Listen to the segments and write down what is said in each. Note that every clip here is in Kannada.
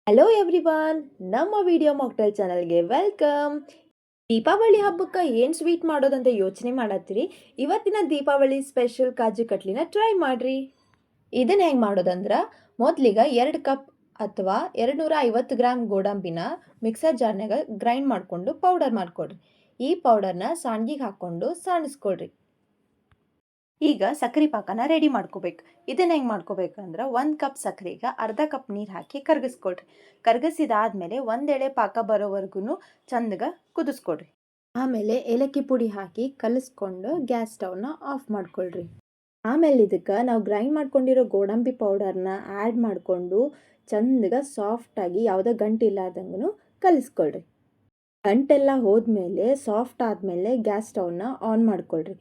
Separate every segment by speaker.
Speaker 1: ಹಲೋ ಎವ್ರಿವಾನ್, ನಮ್ಮ ವಿಡಿಯೋ ಮಾಕ್ಟೇಲ್ ಚಾನಲ್ಗೆ ವೆಲ್ಕಮ್. ದೀಪಾವಳಿ ಹಬ್ಬಕ್ಕೆ ಏನು ಸ್ವೀಟ್ ಮಾಡೋದಂತ ಯೋಚನೆ ಮಾಡತ್ತೀರಿ? ಇವತ್ತಿನ ದೀಪಾವಳಿ ಸ್ಪೆಷಲ್ ಕಾಜು ಕಟ್ಲಿನ ಟ್ರೈ ಮಾಡ್ರಿ. ಇದನ್ನ ಹೆಂಗೆ ಮಾಡೋದಂದ್ರೆ, ಮೊದಲಿಗೆ 2 ಕಪ್ ಅಥವಾ 250 ಗ್ರಾಮ್ ಗೋಡಂಬಿನ ಮಿಕ್ಸರ್ ಜಾರ್ನಾಗ ಗ್ರೈಂಡ್ ಮಾಡಿಕೊಂಡು ಪೌಡರ್ ಮಾಡ್ಕೊಳ್ರಿ. ಈ ಪೌಡರ್ನ ಸಾಣ್ಗಿಗೆ ಹಾಕ್ಕೊಂಡು ಸಾಣಿಸ್ಕೊಳ್ರಿ. ಈಗ ಸಕ್ಕರೆ ಪಾಕನ ರೆಡಿ ಮಾಡ್ಕೋಬೇಕು. ಇದನ್ನ ಹೆಂಗೆ ಮಾಡ್ಕೋಬೇಕಂದ್ರೆ, 1 ಕಪ್ ಸಕ್ಕರೆಗೆ ಅರ್ಧ ಕಪ್ ನೀರು ಹಾಕಿ ಕರಗಿಸ್ಕೊಳ್ರಿ. ಕರಗಿಸಿದಾದ್ಮೇಲೆ ಒಂದೆಳೆ ಪಾಕ ಬರೋವರೆಗೂ ಚಂದಗೆ ಕುದಿಸ್ಕೊಳ್ರಿ. ಆಮೇಲೆ ಏಲಕ್ಕಿ ಪುಡಿ ಹಾಕಿ ಕಲಿಸ್ಕೊಂಡು ಗ್ಯಾಸ್ ಸ್ಟವ್ನ ಆಫ್ ಮಾಡ್ಕೊಳ್ರಿ. ಆಮೇಲೆ ಇದಕ್ಕೆ ನಾವು ಗ್ರೈಂಡ್ ಮಾಡ್ಕೊಂಡಿರೋ ಗೋಡಂಬಿ ಪೌಡರ್ನ ಆ್ಯಡ್ ಮಾಡಿಕೊಂಡು ಚಂದಗೆ ಸಾಫ್ಟಾಗಿ ಯಾವುದೇ ಗಂಟು ಇಲ್ಲಾರ್ದಂಗೂ ಕಲಿಸ್ಕೊಳ್ರಿ. ಗಂಟೆಲ್ಲ ಹೋದ್ಮೇಲೆ ಸಾಫ್ಟ್ ಆದಮೇಲೆ ಗ್ಯಾಸ್ ಸ್ಟವ್ನ ಆನ್ ಮಾಡ್ಕೊಳ್ರಿ.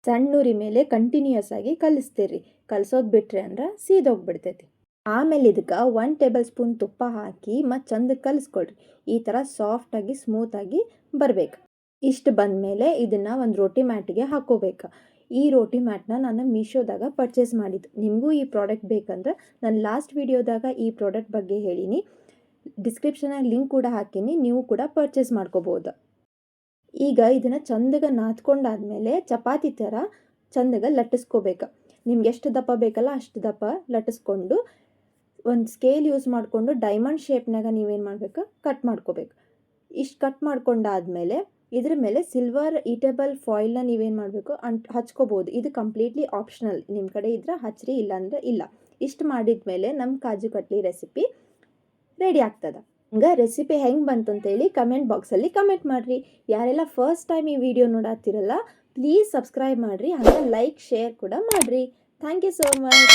Speaker 1: ಸಣ್ಣ ಉರಿ ಮೇಲೆ ಕಂಟಿನ್ಯೂಯಸ್ ಆಗಿ ಕಲಿಸ್ತೀರಿ. ಕಲಿಸೋದು ಬಿಟ್ರಿ ಅಂದ್ರೆ ಸೀದೋಗ್ಬಿಡ್ತೈತಿ. ಆಮೇಲೆ ಇದಕ್ಕೆ 1 ಟೇಬಲ್ ಸ್ಪೂನ್ ತುಪ್ಪ ಹಾಕಿ ಮತ್ತು ಚಂದ ಕಲಿಸ್ಕೊಳ್ರಿ. ಈ ಥರ ಸಾಫ್ಟಾಗಿ ಸ್ಮೂತಾಗಿ ಬರಬೇಕು. ಇಷ್ಟು ಬಂದಮೇಲೆ ಇದನ್ನು ಒಂದು ರೋಟಿ ಮ್ಯಾಟಿಗೆ ಹಾಕೋಬೇಕು. ಈ ರೋಟಿ ಮ್ಯಾಟ್ನ ನಾನು ಮೀಶೋದಾಗ ಪರ್ಚೇಸ್ ಮಾಡಿದ್ದು. ನಿಮಗೂ ಈ ಪ್ರಾಡಕ್ಟ್ ಬೇಕಂದ್ರೆ ನಾನು ಲಾಸ್ಟ್ ವಿಡಿಯೋದಾಗ ಈ ಪ್ರಾಡಕ್ಟ್ ಬಗ್ಗೆ ಹೇಳೀನಿ. ಡಿಸ್ಕ್ರಿಪ್ಷನಾಗ ಲಿಂಕ್ ಕೂಡ ಹಾಕೀನಿ, ನೀವು ಕೂಡ ಪರ್ಚೇಸ್ ಮಾಡ್ಕೋಬೋದು. ಈಗ ಇದನ್ನು ಚಂದಗೆ ನಾದ್ಕೊಂಡಾದ್ಮೇಲೆ ಚಪಾತಿ ಥರ ಚಂದಗೆ ಲಟ್ಟಿಸ್ಕೋಬೇಕು. ನಿಮ್ಗೆ ಎಷ್ಟು ದಪ್ಪ ಬೇಕಲ್ಲ ಅಷ್ಟು ದಪ್ಪ ಲಟ್ಟಿಸ್ಕೊಂಡು ಒಂದು ಸ್ಕೇಲ್ ಯೂಸ್ ಮಾಡಿಕೊಂಡು ಡೈಮಂಡ್ ಶೇಪ್ನಾಗ ನೀವೇನು ಮಾಡಬೇಕು, ಕಟ್ ಮಾಡ್ಕೋಬೇಕು. ಇಷ್ಟು ಕಟ್ ಮಾಡ್ಕೊಂಡಾದ್ಮೇಲೆ ಇದ್ರ ಮೇಲೆ ಸಿಲ್ವರ್ ಈಟೇಬಲ್ ಫಾಯಿಲ್ನ ನೀವೇನು ಮಾಡಬೇಕು ಹಚ್ಕೋಬೋದು. ಇದು ಕಂಪ್ಲೀಟ್ಲಿ ಆಪ್ಷನಲ್, ನಿಮ್ಮ ಕಡೆ ಇದ್ರೆ ಹಚ್ಚಿರಿ, ಇಲ್ಲಾಂದ್ರೆ ಇಲ್ಲ. ಇಷ್ಟು ಮಾಡಿದ ಮೇಲೆ ನಮ್ಮ ಕಾಜು ಕಟ್ಲಿ ರೆಸಿಪಿ ರೆಡಿ ಆಗ್ತದೆ. ಹಂಗೆ ರೆಸಿಪಿ ಹೆಂಗೆ ಬಂತು ಅಂತೇಳಿ ಕಮೆಂಟ್ ಬಾಕ್ಸಲ್ಲಿ ಕಮೆಂಟ್ ಮಾಡಿರಿ. ಯಾರೆಲ್ಲ ಫಸ್ಟ್ ಟೈಮ್ ಈ ವಿಡಿಯೋ ನೋಡಾತಿರಲ್ಲ ಪ್ಲೀಸ್ ಸಬ್ಸ್ಕ್ರೈಬ್ ಮಾಡಿರಿ, ಹಾಗೆ ಲೈಕ್ ಶೇರ್ ಕೂಡ ಮಾಡಿರಿ. Thank you so much.